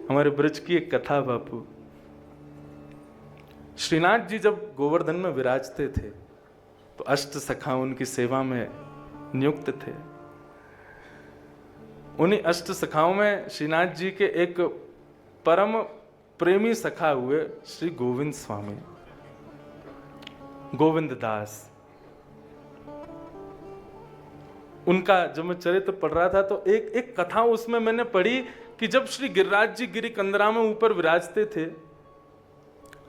हमारे ब्रज की एक कथा बापू। श्रीनाथ जी जब गोवर्धन में विराजते थे तो अष्ट सखा उनकी सेवा में नियुक्त थे। उन्हीं अष्ट सखाओं में श्रीनाथ जी के एक परम प्रेमी सखा हुए श्री गोविंद स्वामी, गोविंद दास। उनका जब मैं चरित्र पढ़ रहा था तो एक कथा उसमें मैंने पढ़ी कि जब श्री गिरिराज जी गिरि कंदरा में ऊपर विराजते थे,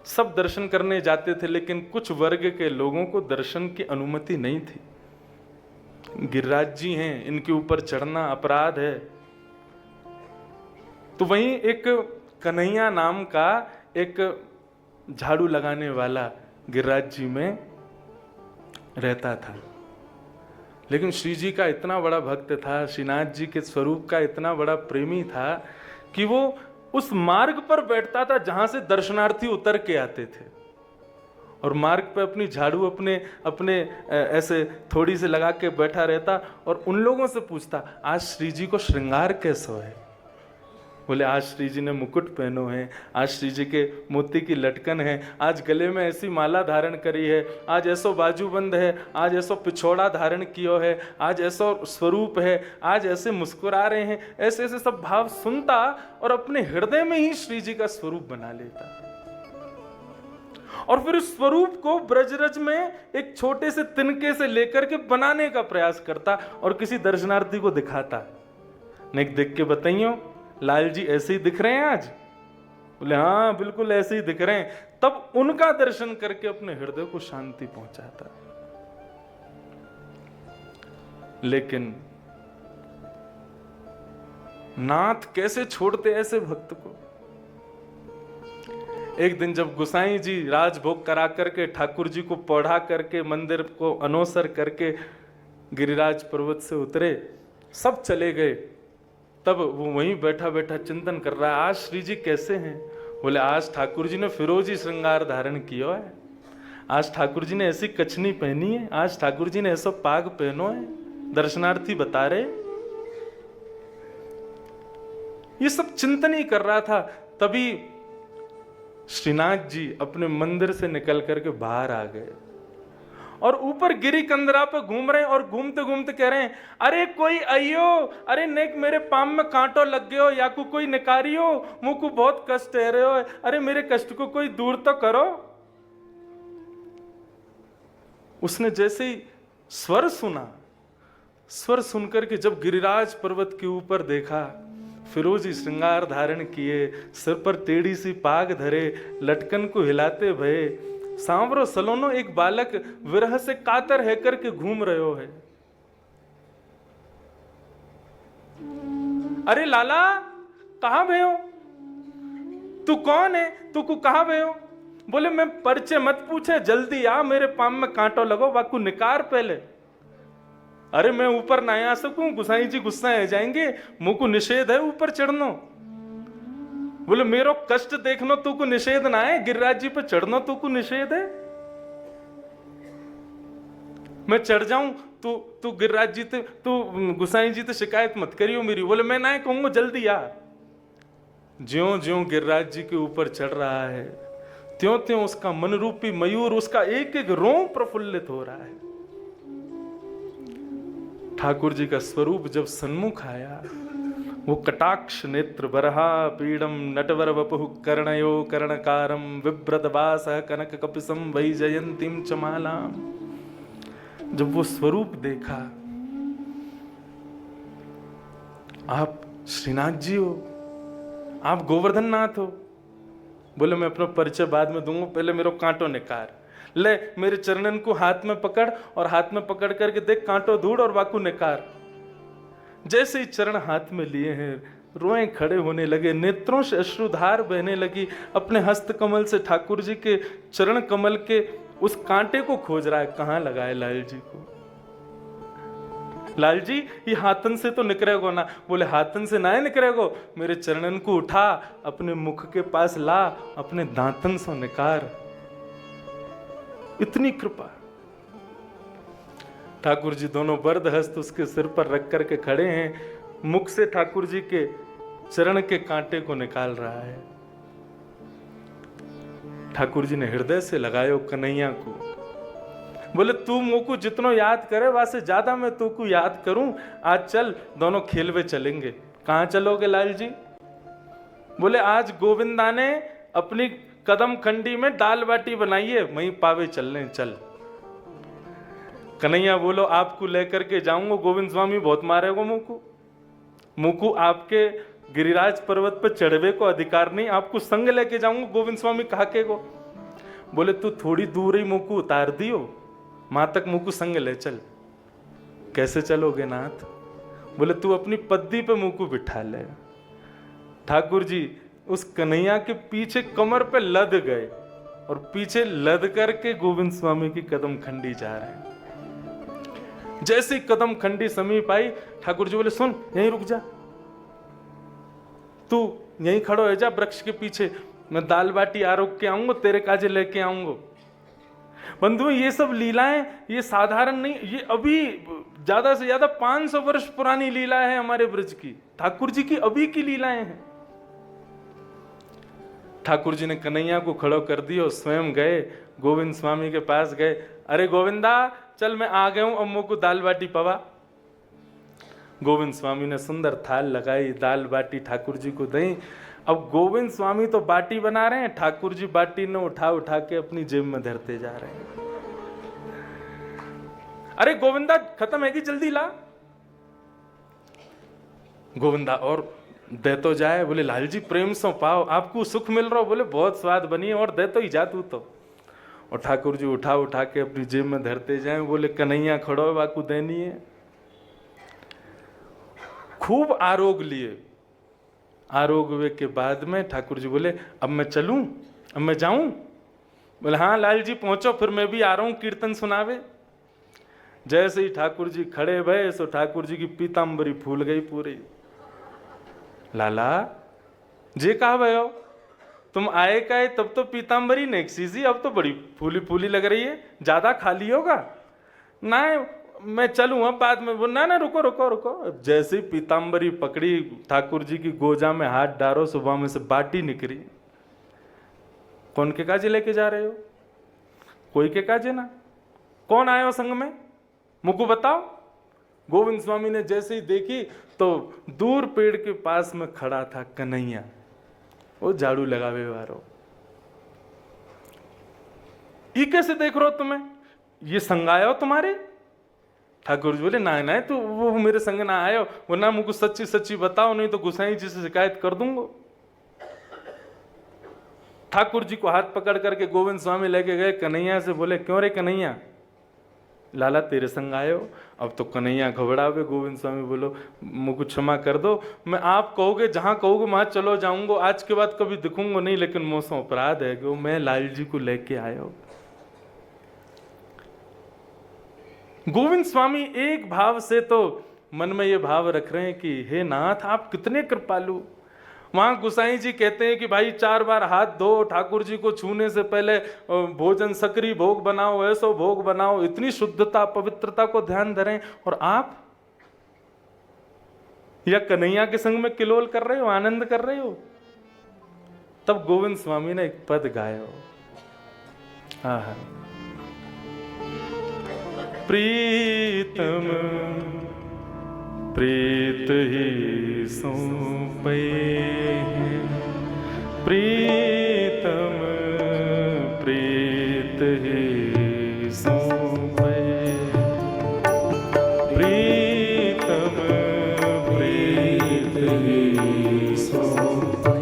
सब दर्शन करने जाते थे, लेकिन कुछ वर्ग के लोगों को दर्शन की अनुमति नहीं थी। गिरिराज जी हैं, इनके ऊपर चढ़ना अपराध है। तो वहीं एक कन्हैया नाम का एक झाड़ू लगाने वाला गिरिराज जी में रहता था, लेकिन श्री जी का इतना बड़ा भक्त था, श्रीनाथ जी के स्वरूप का इतना बड़ा प्रेमी था कि वो उस मार्ग पर बैठता था जहां से दर्शनार्थी उतर के आते थे, और मार्ग पे अपनी झाड़ू अपने ऐसे थोड़ी से लगा के बैठा रहता और उन लोगों से पूछता, आज श्री जी को श्रृंगार कैसा है? बोले, आज श्री जी ने मुकुट पहनो है, आज श्री जी के मोती की लटकन है, आज गले में ऐसी माला धारण करी है, आज ऐसो बाजूबंद है, आज ऐसो पिछोड़ा धारण कियो है, आज ऐसो स्वरूप है, आज ऐसे मुस्कुरा रहे हैं। ऐसे ऐसे सब भाव सुनता और अपने हृदय में ही श्री जी का स्वरूप बना लेता, और फिर उस स्वरूप को ब्रजरज में एक छोटे से तिनके से लेकर के बनाने का प्रयास करता और किसी दर्शनार्थी को दिखाता। नहीं, देख के बताइयो लाल जी ऐसे ही दिख रहे हैं आज? बोले, हाँ बिल्कुल ऐसे ही दिख रहे हैं। तब उनका दर्शन करके अपने हृदय को शांति पहुंचाता। लेकिन नाथ कैसे छोड़ते ऐसे भक्त को? एक दिन जब गोसाई जी राजभोग करा करके ठाकुर जी को पढ़ा करके मंदिर को अनोसर करके गिरिराज पर्वत से उतरे, सब चले गए, तब वो वहीं बैठा बैठा चिंतन कर रहा है, आज श्री जी कैसे हैं? बोले, आज ठाकुर जी ने फिरोजी श्रृंगार धारण किया है, आज ठाकुर जी ने ऐसी कछनी पहनी है, आज ठाकुर जी ने ऐसा पाग पहनो है। दर्शनार्थी बता रहे, ये सब चिंतन ही कर रहा था। तभी श्रीनाथ जी अपने मंदिर से निकल करके बाहर आ गए और ऊपर गिरी कंदरा पे घूम रहे हैं, और घूमते घूमते कह रहे हैं, अरे कोई आइयो, अरे नेक मेरे पाम में कांटो लग गयो, या कोई निकारियो, मुझको बहुत कष्ट है रहे हो, अरे मेरे कष्ट को कोई दूर तो करो। उसने जैसे ही स्वर सुना, स्वर सुनकर के जब गिरिराज पर्वत के ऊपर देखा, फिरोजी श्रृंगार धारण किए, सिर पर टेढ़ी सी पाग धरे, लटकन को हिलाते भये, सांवरो सलोनो एक बालक विरह से कातर है करके घूम रहे हो है। अरे लाला, कहां भयो? तू कौन है? तू को कहां भयो? बोले, मैं परिचय मत पूछे, जल्दी आ, मेरे पाम में कांटो लगो, वाकू निकार पहले। अरे मैं ऊपर ना आ सकूं, गुसाई जी गुस्सा आ जाएंगे, मुझ को निषेध है ऊपर चढ़नो। बोले, मेरो कष्ट देखनो तू को निषेध ना है, गिरिराज जी पे चढ़नो तू को निषेध है? मैं चढ़ जाऊं तू गिरिराज जी, तू गुसाई जी तो शिकायत मत करियो मेरी। बोले, मैं ना कहूंगा, जल्दी आ। ज्यों ज्यों गिरिराज जी के ऊपर चढ़ रहा है, त्यों त्यों उसका मन रूपी मयूर, उसका एक एक रोम प्रफुल्लित हो रहा है। ठाकुर जी का स्वरूप जब सन्मुख आया, वो कटाक्ष नेत्र बरहा पीडम नटवर वपुः कर्णयो कर्णकारम विभ्रत वास कनक कपिसम वही जयंतीम चमालाम। जब वो स्वरूप देखा, आप श्रीनाथ जी हो, आप गोवर्धन नाथ हो। बोले, मैं अपना परिचय बाद में दूंगा, पहले मेरे कांटो निकार ले, मेरे चरणन को हाथ में पकड़, और हाथ में पकड़ करके देख, कांटो धूड़ और वाकू निकार। जैसे ही चरण हाथ में लिए हैं, रोएं खड़े होने लगे, नेत्रों से अश्रुधार बहने लगी। अपने हस्त कमल से ठाकुर जी के चरण कमल के उस कांटे को खोज रहा है, कहां लगाए लाल जी को। लाल जी, ये हाथन से तो निकलेगो ना? बोले, हाथन से ना निकलेगो, मेरे चरणन को उठा, अपने मुख के पास ला, अपने दांतन से निकार। इतनी कृपा। ठाकुर जी दोनों बर्द हस्त उसके सिर पर रख करके खड़े हैं, मुख से ठाकुर जी के चरण के कांटे को निकाल रहा है। ठाकुर जी ने हृदय से लगायो कन्हैया को, बोले तू मोको जितनो याद करे वासे ज्यादा मैं तू को याद करूं। आज चल दोनों खेलवे चलेंगे। कहां चलोगे लाल जी? बोले आज गोविंदा ने अपनी कदम खंडी में दाल बाटी बनाई है, वहीं पावे चलने चल। कन्हैया बोलो आपको लेकर के जाऊंगा, गोविंद स्वामी बहुत मारेगा मुझको। मुझको आपके गिरिराज पर्वत पर चढ़वे को अधिकार नहीं, आपको संग लेके जाऊंगा। गोविंद स्वामी कहा के को बोले तू थोड़ी दूर ही मुझको उतार दियो, मां तक मुझको संग ले चल। कैसे चलोगे नाथ? बोले तू अपनी पद्दी पे मुझको बिठा ले। ठाकुर जी उस कन्हैया के पीछे कमर पे लद गए और पीछे लद करके गोविंद स्वामी की कदम खंडी जा रहे हैं। जैसे ही कदम खंडी समीप आई, ठाकुर जी बोले सुन यहीं रुक जा, तू यहीं खड़ो है जा वृक्ष के पीछे, मैं दाल बाटी आरोग के आऊंगा, तेरे काजे लेके आऊंगा। बंधु ये सब लीलाएं ये साधारण नहीं, ये अभी ज्यादा से ज्यादा 500 वर्ष पुरानी लीला है हमारे ब्रज की। ठाकुर जी की अभी की लीलाएं हैं। ठाकुर जी ने कन्हैया को खड़ो कर दिया, स्वयं गए गोविंद स्वामी के पास गए। अरे गोविंदा चल मैं आ गया हूं, अम्मो को दाल बाटी पवा। गोविंद स्वामी ने सुंदर थाल लगाई, दाल बाटी ठाकुर जी को दी। अब गोविंद स्वामी तो बाटी बना रहे हैं, ठाकुर जी बाटी ने उठा उठा के अपनी जेब में धरते जा रहे हैं। अरे गोविंदा खत्म है कि जल्दी ला। गोविंदा और दे तो जाए। बोले लाल जी प्रेम से पाओ, आपको सुख मिल रहा हो। बोले बहुत स्वाद बनी है, और दे तो ही जा तू तो। और ठाकुर जी उठा उठा के अपनी जेब में धरते जाए। बोले कन्हैया खड़ो है, बाकू देनी है। खूब आरोग लिए। आरोग हुए के बाद में ठाकुर जी बोले अब मैं चलूं, अब मैं जाऊं। बोले हाँ लाल जी पहुंचो, फिर मैं भी आ रहा हूं कीर्तन सुनावे। जैसे ही ठाकुर जी खड़े भये सो ठाकुर जी की पीताम्बरी फूल गई पूरी। लाला जे कहा भयो, तुम आए का तब तो पीताम्बरी नेक्सी सी, अब तो बड़ी फूली फूली लग रही है, ज्यादा खाली होगा ना, मैं चलूं अब बाद में। वो ना रुको रुको रुको। जैसे ही पीताम्बरी पकड़ी, ठाकुर जी की गोजा में हाथ डालो, सुबह में से बाटी निकली। कौन के काजे लेके जा रहे हो? कोई के काजे ना। कौन आए हो संग में, मुझको बताओ। गोविंद स्वामी ने जैसे ही देखी तो दूर पेड़ के पास में खड़ा था कन्हैया, वो झाड़ू लगावे वारो। ये कैसे देख रहे हो तुम्हें, ये संग आया हो तुम्हारे? ठाकुर जी बोले ना ना तो वो मेरे संग ना आयो, वो ना मुझको सच्ची सच्ची बताओ, नहीं तो गुसाई जी से शिकायत कर दूंगा। ठाकुर जी को हाथ पकड़ करके गोविंद स्वामी लेके गए कन्हैया से। बोले क्यों रे कन्हैया, लाला तेरे संग आयो। अब तो कन्हैया घबरावे। गोविंद स्वामी बोलो मुझको क्षमा कर दो, मैं आप कहोगे जहां कहोगे वहां चलो जाऊंगा, आज के बाद कभी दिखूंगा नहीं, लेकिन मुझसे अपराध है कि मैं लाल जी को लेके आयो। गोविंद स्वामी एक भाव से तो मन में ये भाव रख रहे हैं कि हे नाथ आप कितने कृपालु। वहां गुसाई जी कहते हैं कि भाई 4 बार हाथ धो, ठाकुर जी को छूने से पहले भोजन सकरी भोग बनाओ, ऐसो भोग बनाओ, इतनी शुद्धता पवित्रता को ध्यान धरें, और आप या कन्हैया के संग में किलोल कर रहे हो, आनंद कर रहे हो। तब गोविंद स्वामी ने एक पद गाया, हाँ प्रीतम प्रीत ही सौंपे, प्रीतम प्रीत ही सौंपे, प्रीतम प्रीत ही सौंपे,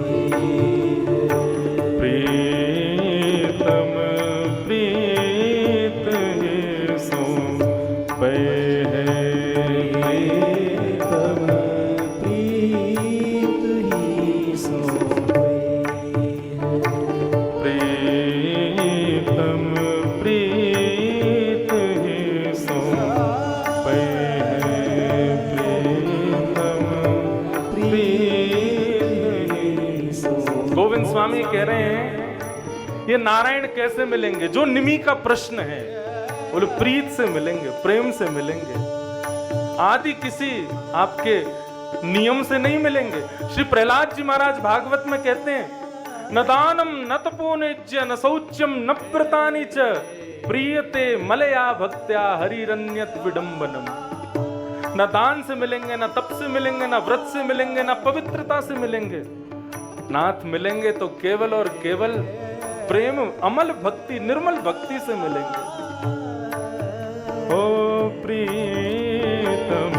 प्रीतम प्रीत ही सौंपे। गोविंद स्वामी कह रहे हैं ये नारायण कैसे मिलेंगे, जो निमी का प्रश्न है, बोले प्रीत से मिलेंगे, प्रेम से मिलेंगे। आदि किसी आपके नियम से नहीं मिलेंगे। श्री प्रहलाद जी महाराज भागवत में कहते हैं, न दानम न तपोनिज्य न शौच्यम न व्रतानि च प्रियते मलया भक्त्या हरिरन्यत विडंबनम। न दान से मिलेंगे, न तप से मिलेंगे, न व्रत से मिलेंगे, न पवित्रता से मिलेंगे। नाथ मिलेंगे तो केवल और केवल प्रेम, अमल भक्ति, निर्मल भक्ति से मिलेंगे। ओ प्रीतम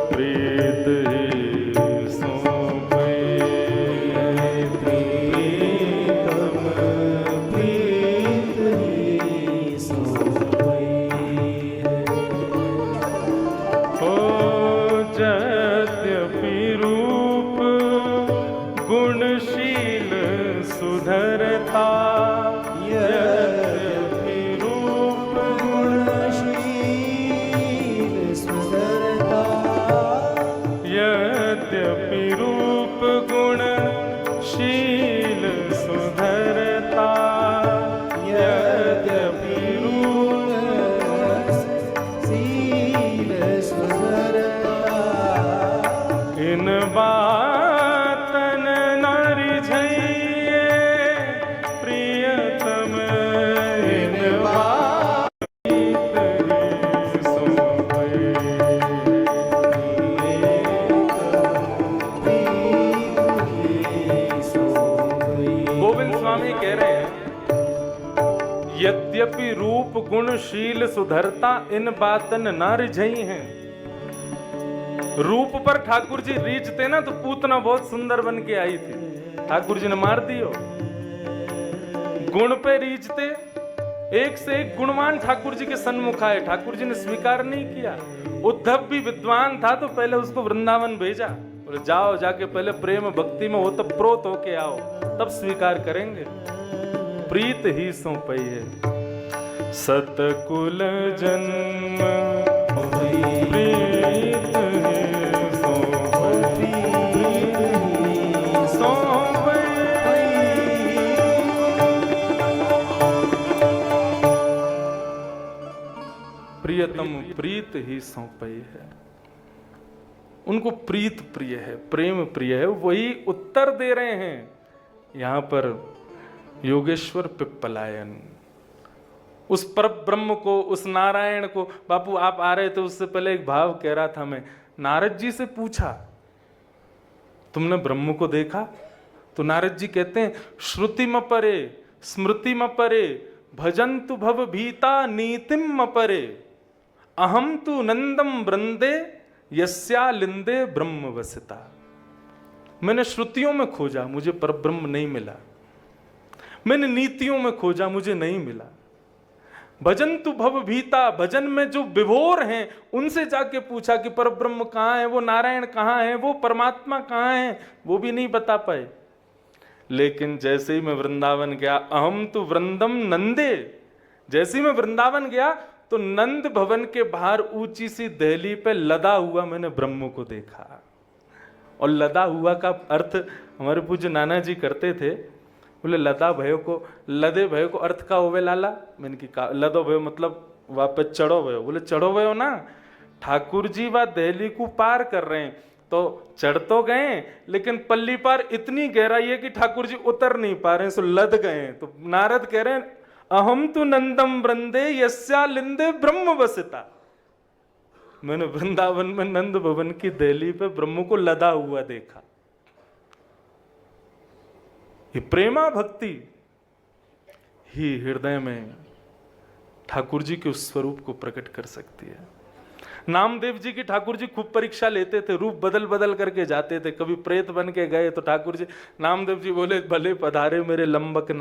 प्रीत गुणशील सुधरता, यद्यपि रूप गुणशील सुधरता, यद्यपि रूप गुणशील सुधरता, यद्यपि रूपशील सुधरता, इन यद्यपि रूप गुणशील सुधरता, इन बातन ना रिझई हैं। रूप पर ठाकुर जी रीझते ना तो पूतना बहुत सुंदर बन के आई थी, ठाकुर जी ने मार दियो। गुण पे रीझते, एक से एक गुणवान ठाकुर जी के सन्मुख आए, ठाकुर जी ने स्वीकार नहीं किया। उद्धव भी विद्वान था तो पहले उसको वृंदावन भेजा, बोले जाओ जाके पहले प्रेम भक्ति में हो तब प्रोत होके आओ, तब स्वीकार करेंगे। प्रीत ही सौंपई है सतकुल जन्म, प्रीत प्रियतम प्रीत ही सौंपई है। उनको प्रीत प्रिय है, प्रेम प्रिय है, वही उत्तर दे रहे हैं यहां पर योगेश्वर पिप्पलायन। उस पर ब्रह्म को, उस नारायण को, बापू आप आ रहे थे उससे पहले एक भाव कह रहा था मैं, नारद जी से पूछा तुमने ब्रह्म को देखा? तो नारद जी कहते हैं श्रुति म परे स्मृति म परे भजन्तु भव भीता नीतिम म परे अहम तु नंदम वृंदे यस्या लिंदे ब्रह्म वसिता। मैंने श्रुतियों में खोजा, मुझे परब्रह्म नहीं मिला। मैंने नीतियों में खोजा, मुझे नहीं मिला। भजन्तु भव भीता, भजन में जो विभोर हैं उनसे जाके पूछा कि परब्रह्म कहाँ है, वो नारायण कहाँ है, वो परमात्मा कहाँ है, वो भी नहीं बता पाए। लेकिन जैसे ही मैं वृंदावन गया, अहम तो वृंदम नंदे, जैसे ही मैं वृंदावन गया तो नंद भवन के बाहर ऊंची सी दहली पे लदा हुआ मैंने ब्रह्म को देखा। और लदा हुआ का अर्थ हमारे पूज्य नाना जी करते थे, बोले लदा भयो को, लदे भयो को अर्थ का होवे लाला। मैंने की लदो भयो मतलब वापस चढ़ो भयो, बोले चढ़ो भयो ना, ठाकुर जी वह दहली को पार कर रहे हैं तो चढ़ तो गए लेकिन पल्ली पार इतनी गहराई है कि ठाकुर जी उतर नहीं पा रहे हैं, सो लद गए। तो नारद कह रहे हैं अहम तु नंदम वृंदे यस्या लिंदे ब्रह्म वसिता। मैंने वृंदावन में नंद भवन की दहली पे ब्रह्म को लदा हुआ देखा। ये प्रेमा भक्ति ही हृदय में ठाकुर जी के उस स्वरूप को प्रकट कर सकती है। नामदेव जी की ठाकुर जी खूब परीक्षा लेते थे, रूप बदल बदल करके जाते थे। कभी प्रेत बन के गए तो ठाकुर जी, नामदेव जी बोले भले पधारे मेरे लंबक